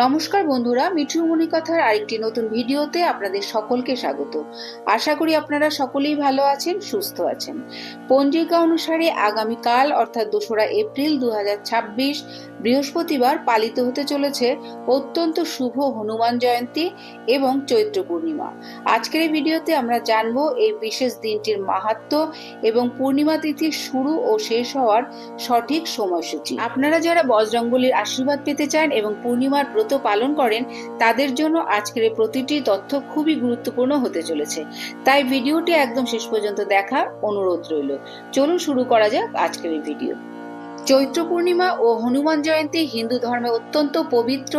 নমস্কার বন্ধুরা, মিঠু মণিকথার আরেকটি নতুন ভিডিওতে আপনাদের সকলকে স্বাগত। আশা করি আপনারা সকলেই ভালো আছেন, সুস্থ আছেন। পঞ্জিকা অনুসারে আগামীকাল অর্থাৎ 2রা এপ্রিল 2026 বৃহস্পতিবার পালিত হতে চলেছে অত্যন্ত শুভ হনুমান জয়ন্তী এবং চৈত্র পূর্ণিমা। আজকের এই ভিডিওতে আমরা জানবো এই বিশেষ দিনটির মাহাত্ম্য এবং পূর্ণিমা তিথির শুরু ও শেষ হওয়ার সঠিক সময়সূচি। আপনারা যারা বজরংবলীর আশীর্বাদ পেতে চান এবং পূর্ণিমার ব্রত পালন করেন তাদের জন্য আজকের প্রতিটি তথ্য খুবই গুরুত্বপূর্ণ হতে চলেছে, তাই ভিডিওটি একদম শেষ পর্যন্ত দেখার অনুরোধ রইল। চলুন শুরু করা যাক আজকের এই ভিডিও। চৈত্র পূর্ণিমা ও হনুমান জয়ন্তী হিন্দু ধর্মে অত্যন্ত পবিত্র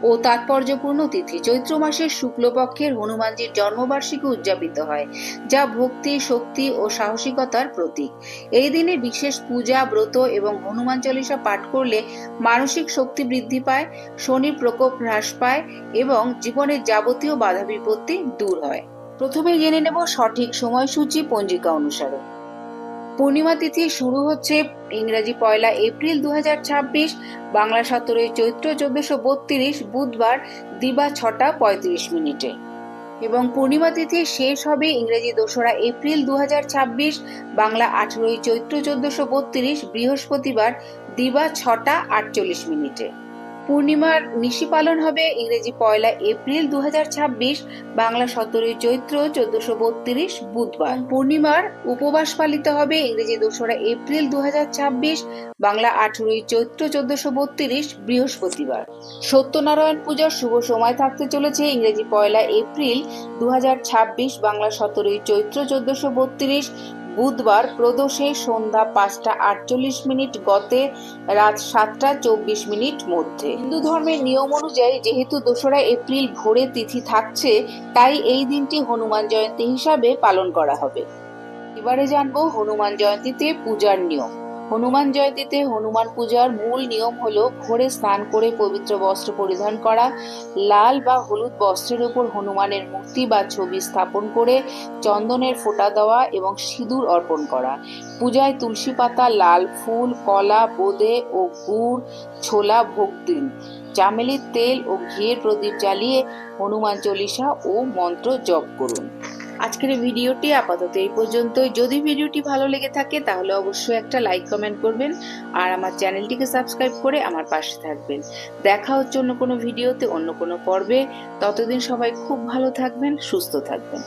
ও তাৎপর্যপূর্ণ তিথি। চৈত্র মাসের শুক্লপক্ষের হনুমানজির জন্মবার্ষিকী উদযাপিত হয়, যা ভক্তি, শক্তি ও সাহসিকতার প্রতীক। এই দিনে বিশেষ পূজা, ব্রত এবং হনুমান চল্লিশা পাঠ করলে মানসিক শক্তি বৃদ্ধি পায়, শনির প্রকোপ হ্রাস পায় এবং জীবনের যাবতীয় বাধা বিপত্তি দূর হয়। প্রথমে জেনে নেব সঠিক সময়সূচি পঞ্জিকা অনুসারে। পূর্ণিমা তিথি শুরু হচ্ছে ইংরেজি 1 এপ্রিল 2026, বাংলা 17 চৈত্র 1432 বুধবার দিবা 6টা 35 মিনিটে এবং পূর্ণিমা তিথি শেষ হবে ইংরেজি 2রা এপ্রিল 2026, বাংলা 18 চৈত্র 1432 বৃহস্পতিবার দিবা 6টা 48 মিনিটে। পূর্ণিমার নিশি পালন হবে ইংরেজি 1 এপ্রিল 2026, বাংলা 17 চৈত্র 1432 বুধবার। পূর্ণিমার উপবাস পালিত হবে ইংরেজি 2রা এপ্রিল 2026, বাংলা 18 চৈত্র 1432 বৃহস্পতিবার। সত্যনারায়ণ পূজার শুভ সময় থাকতে চলেছে ইংরেজি 1 এপ্রিল 2026, বাংলা 17 চৈত্র 1432 বুধবার প্রদোষে সন্ধ্যা 5টা 48 মিনিট গতে রাত 7টা 24 মিনিট মধ্যে। হিন্দু ধর্মের নিয়ম অনুযায়ী যেহেতু 2রা এপ্রিল ভোরে তিথি থাকছে, তাই এই দিনটি হনুমান জয়ন্তী হিসাবে পালন করা হবে। এবারে জানবো হনুমান জয়ন্তীতে পূজার নিয়ম। হনুমান জয়ন্তীতে হনুমান পূজার মূল নিয়ম হলো ভোরে স্নান করে পবিত্র বস্ত্র পরিধান করা, লাল বা হলুদ বস্ত্রের উপর হনুমানের মূর্তি বা ছবি স্থাপন করে চন্দনের ফোঁটা দেওয়া এবং সিঁদুর অর্পণ করা। পূজায় তুলসী পাতা, লাল ফুল, কলা, বোঁদে ও গুড় ছোলা ভোগ দিন। চামেলির তেল ও ঘিয়ের প্রদীপ জ্বালিয়ে হনুমান চল্লিশা ও মন্ত্র জপ করুন। আজকের ভিডিওটি আপাতত এই পর্যন্তই। যদি ভিডিওটি ভালো লেগে থাকে তাহলে অবশ্যই একটা লাইক, কমেন্ট করবেন আর আমার চ্যানেলটিকে সাবস্ক্রাইব করে আমার পাশে থাকবেন। দেখা হচ্ছে অন্য কোনো ভিডিওতে, অন্য কোনো পর্বে। ততদিন সবাই খুব ভালো থাকবেন, সুস্থ থাকবেন।